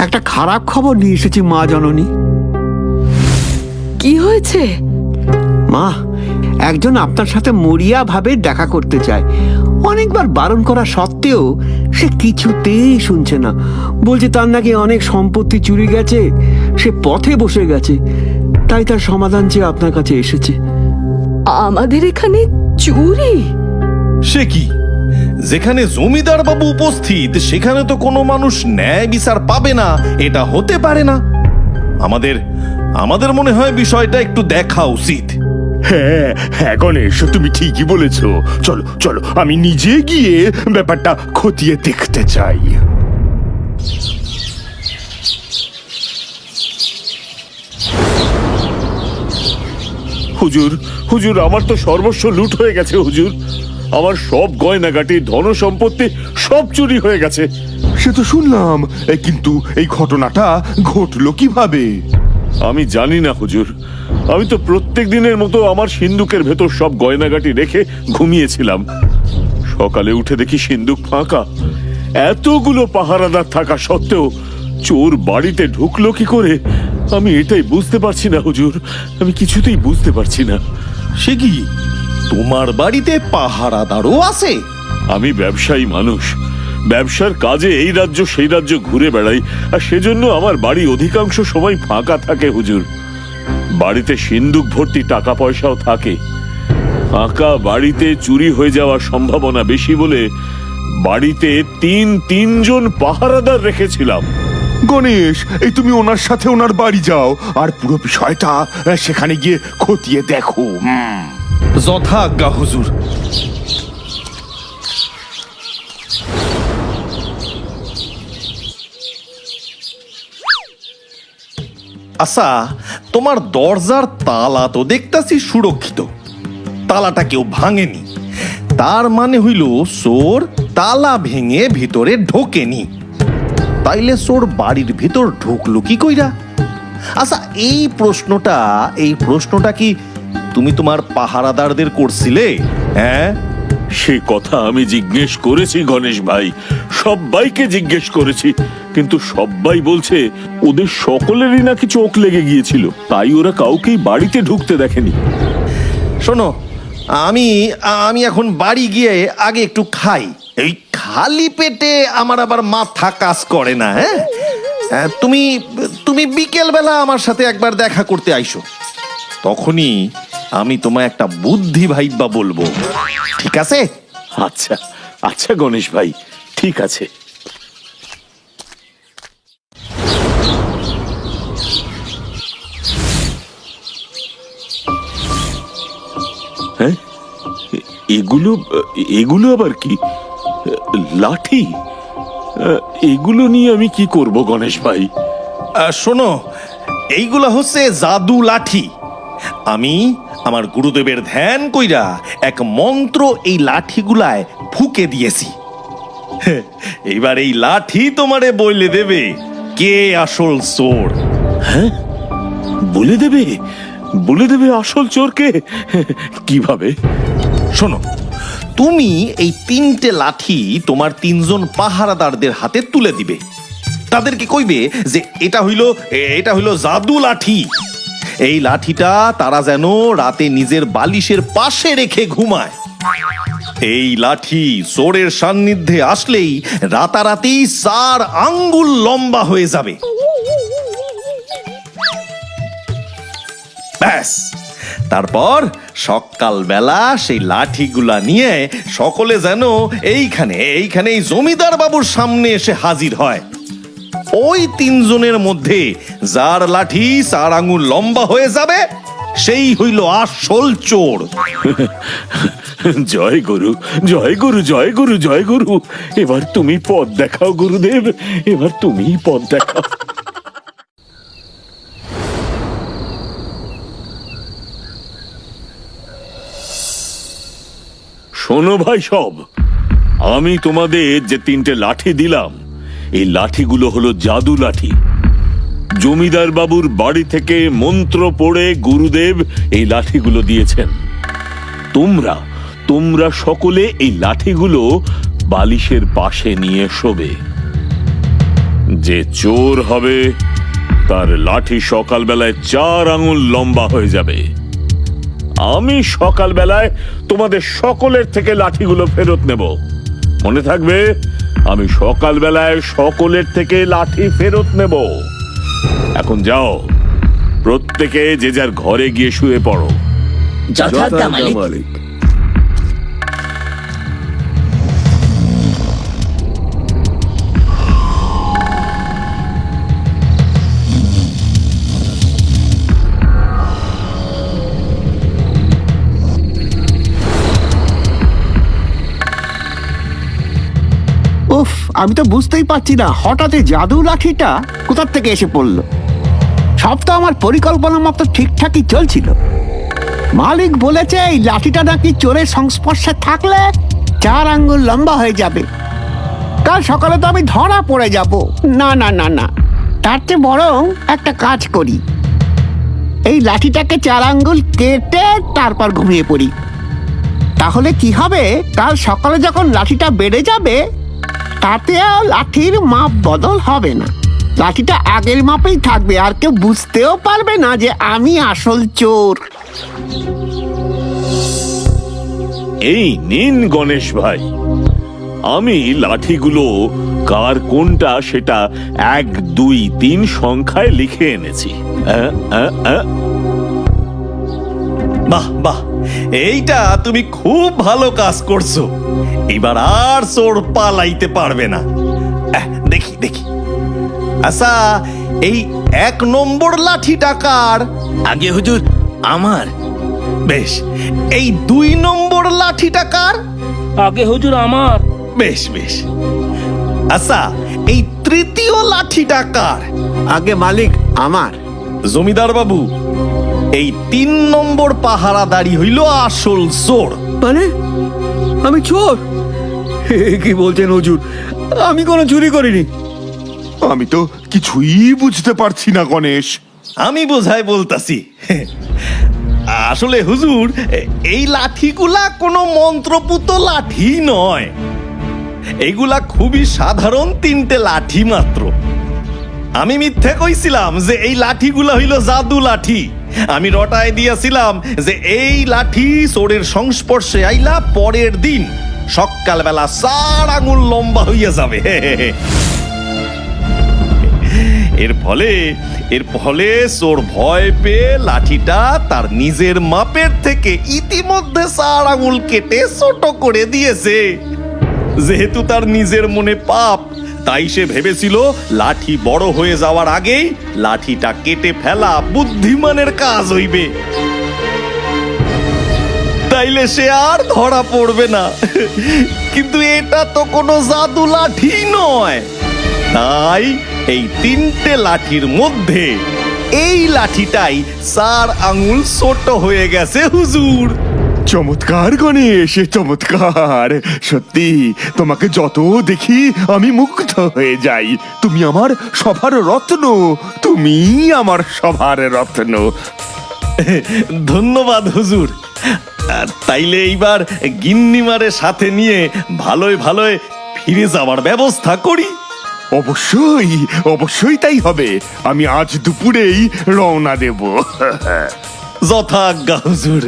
একটা খারাপ খবর নিয়ে এসেছি মা জননী। কি হয়েছে? মা, একজন আপনার সাথে মরিয়া ভাবে দেখা করতে চায়। অনেকবার বারণ করা সত্ত্বেও সে কিছুতেই শুনছে না। বলছে তার নাকি অনেক সম্পত্তি চুরি গেছে, সে পথে বসে গেছে। তাই তার সমাধান চেয়ে আপনার কাছে এসেছে। আমাদের এখানে চুরি? সে কি? যেখানে জমিদার বাবু উপস্থিত সেখানে তো কোনো মানুষ ন্যায় বিচার পাবে না, এটা হতে পারে না। আমাদের মনে হয় বিষয়টা একটু দেখা উচিত। হ্যাঁ হ্যাঁ গণেশ, তুমি ঠিকই বলেছ। চলো চলো, আমি নিজে গিয়ে ব্যাপারটা খতিয়ে দেখতে চাই। হুজুর হুজুর, আমার তো সর্বস্ব লুট হয়ে গেছে হুজুর। আমার সব গয়নাগাটি, ধন সম্পত্তি সব চুরি হয়ে গেছে। সে তো শুনলাম, কিন্তু এই ঘটনাটা ঘটলো কিভাবে? আমি জানি না হুজুর। আমি তো প্রত্যেক দিনের মতো আমার সিন্দুকের ভেতর সব গয়নাগাটি রেখে ঘুমিয়েছিলাম। সকালে উঠে দেখি সিন্দুক ফাঁকা। এতগুলো পাহারাদার থাকা সত্ত্বেও চোর বাড়িতে ঢুকলো কি করে, আমি এটাই বুঝতে পারছি না হুজুর। আমি কিছুতেই বুঝতে পারছি না। সে কি, তোমার বাড়িতে পাহারাদারও আছে? আমি ব্যবসায়ী মানুষ, ব্যবসার কাজে এই রাজ্য সেই রাজ্য ঘুরে বেড়াই, আর সেজন্য আমার বাড়ি অধিকাংশ সময় ফাঁকা থাকে হুজুর। বাড়িতে সিন্দুক ভর্তি টাকা পয়সাও থাকে। ফাঁকা বাড়িতে চুরি হয়ে যাওয়ার সম্ভাবনা বেশি বলে বাড়িতে তিনজন পাহারাদার রেখেছিলাম। গণেশ, এই তুমি ওনার সাথে ওনার বাড়ি যাও আর পুরো বিষয়টা সেখানে গিয়ে খতিয়ে দেখো। যথাজ্ঞা হুজুর। আচ্ছা, তোমার দরজার তালা তো দেখতাছি সুরক্ষিত, তালাটা কেউ ভাঙেনি। তার মানে হইল চোর তালা ভেঙে ভিতরে ঢোকেনি। তাইলে চোর বাড়ির ভিতর ঢুকলো কি কইরা? আচ্ছা, এই প্রশ্নটা কি তুমি তোমার পাহারাদারদের করছিলে? হ্যাঁ, সে কথা আমি জিজ্ঞেস করেছি গণেশ ভাই, সবাইকে জিজ্ঞেস করেছি, কিন্তু সবাই বলছে ওদের সকলেরই নাকি চোখ লেগে গিয়েছিল, তাই ওরা কাউকেই বাড়িতে ঢুকতে দেখেনি। শোনো, আমি এখন বাড়ি গিয়ে আগে একটু খাই। এই খালি পেটে আমার আবার মাথা কাজ করে না। হ্যাঁ, তুমি বিকেল বেলা আমার সাথে একবার দেখা করতে আইসো, তখনই আমি তোমায় একটা বুদ্ধি ভাইবা বলবো, ঠিক আছে? আচ্ছা আচ্ছা গণেশ ভাই, ঠিক আছে। হ্যাঁ, এগুলো আবার কি? লাঠি? এগুলো নিয়ে আমি কি করব গণেশ ভাই? শোনো, এইগুলা হচ্ছে জাদু লাঠি। আমি আমার গুরুদেবের ধ্যান কইরা এক মন্ত্র এই লাঠিগুলায় ফুঁকে দিয়েছি। এইবার এই লাঠি তোমারে বলে দেবে কে আসল চোর। হ্যাঁ, বলে দেবে আসল চোরকে? কিভাবে? শোনো, তুমি এই 3টে লাঠি তোমার 3জন পাহারাদারদের হাতে তুলে দিবে। তাদেরকে কইবে যে এটা হইল জাদু লাঠি। এই লাঠিটা তারা যেন রাতে নিজের বালিশের পাশে রেখে ঘুমায়। এই লাঠি চোরের সান্নিধ্যে আসলেই রাতারাতি 4 আঙ্গুল লম্বা হয়ে যাবে। ব্যাস, তারপর সকালবেলা সেই লাঠিগুলা নিয়ে সকলে যেন এইখানে জমিদার বাবুর সামনে এসে হাজির হয়। ওই 3 জনের মধ্যে যার লাঠি 4 আঙ্গুল লম্বা হয়ে যাবে সেই হইল আসল চোর। জয় গুরু, জয় গুরু, জয় গুরু, জয় গুরু। এবার তুমি পথ দেখাও গুরুদেব, এবার তুমি পথ দেখাও। শোনো ভাই সব, আমি তোমাদের যে 3টে লাঠি দিলাম, এই লাঠিগুলো হলো জাদু লাঠি। জমিদার বাবুর বাড়ি থেকে মন্ত্র পড়ে গুরুদেব এই লাঠিগুলো দিয়েছেন। তোমরা সকলে এই লাঠিগুলো বালিশের পাশে নিয়ে শোবে। যে চোর হবে তার লাঠি সকালবেলায় 4 আঙুল লম্বা হয়ে যাবে। আমি সকালবেলায় তোমাদের সকলের থেকে লাঠিগুলো ফেরত নেব। মনে থাকবে, আমি সকালবেলায় সকলের থেকে লাঠি ফেরত নেব। এখন যাও, প্রত্যেকে যে যার ঘরে গিয়ে শুয়ে পড়ো। যথাজ্ঞা মালিক। উফ, আমি তো বুঝতেই পারছি না হঠাৎ এই জাদু লাঠিটা কোথার থেকে এসে পড়লো। সব তো আমার পরিকল্পনা মতো ঠিকঠাকই চলছিল। মালিক বলেছে এই লাঠিটা নাকি চোরের সংস্পর্শে থাকলে 4 আঙ্গুল লম্বা হয়ে যাবে। কাল সকালে তো আমি ধরা পড়ে যাব। না না না না, তার চেয়ে বরং একটা কাজ করি, এই লাঠিটাকে 4 আঙ্গুল কেটে তারপর ঘুমিয়ে পড়ি। তাহলে কি হবে, কাল সকালে যখন লাঠিটা বেড়ে যাবে তাতে আর লাঠির মাপ বদল হবে না। লাঠিটা আগের মাপেই থাকবে, আর কেউ বুঝতেও পারবে না যে আমি আসল চোর। এই নিন গণেশ ভাই, আমি লাঠিগুলো কার কোনটা সেটা 1, 2, 3 সংখ্যায় লিখে এনেছি। বাহ বাহ, এইটা তুমি খুব ভালো কাজ করছো। এবার আর চোর পালাইতে পারবে না। দেখি দেখি, আচ্ছা এই 1 নম্বর লাঠিটা কার? আগে হুজুর, আমার। বেশ, এই 2 নম্বর লাঠিটা কার? আগে হুজুর, আমার। বেশ বেশ, আচ্ছা এই 3য় লাঠিটা কার? আগে মালিক, আমার। জমিদার বাবু, এই 3 নম্বর পাহারাদারি হইল আসল চোর। মানে আমি চোর? কি বলছেন হুজুর, আমি কোনো চুরি করিনি। আমি তো কিছুই বুঝতে পারছি না গণেশ। আমি বোঝাই বলতাছি। আসলে হুজুর, এই লাঠিগুলা কোনো মন্ত্রপুত লাঠি নয়। এগুলা খুবই সাধারণ 3টে লাঠি মাত্র। আমি মিথ্যে কইছিলাম যে এই লাঠিগুলা হইল জাদু লাঠি। আমি রটায় দিয়েছিলাম যে এই লাঠি চোরের সংস্পর্শে আইলা পরের দিন সকালবেলা 4 আঙুল লম্বা হইয়া যাবে। এর ফলে চোর ভয় পেয়ে লাঠিটা তার নিজের মাপের থেকে ইতিমধ্যে 4 আঙুল কেটে ছোট করে দিয়েছে। যেহেতু তার নিজের মনে পাপ, তাই সে ভেবেছিল লাঠি বড় হয়ে যাওয়ার আগেই লাঠিটা কেটে ফেলা বুদ্ধিমানের কাজ হইবে। তাইলে সে আর ধরা পড়বে না। কিন্তু এটা তো কোনো জাদু লাঠি নয়। তাই এই 3টে লাঠির মধ্যে এই লাঠিটাই 4 আঙুল ছোট হয়ে গেছে হুজুর। চমৎকার গণেশ, চমৎকার। সত্যি তোমাকে যত দেখি আমি মুগ্ধ হয়ে যাই। তুমি আমার সভার রত্ন, তুমি আমার সভার রত্ন। ধন্যবাদ হুজুর। তাইলে এইবার গিন্নিমারে সাথে নিয়ে ভালোই ভালোই ফিরে যাওয়ার ব্যবস্থা করি। অবশ্যই অবশ্যই তাই হবে। আমি আজ দুপুরেই রওনা দেব। যথাজ্ঞা হুজুর।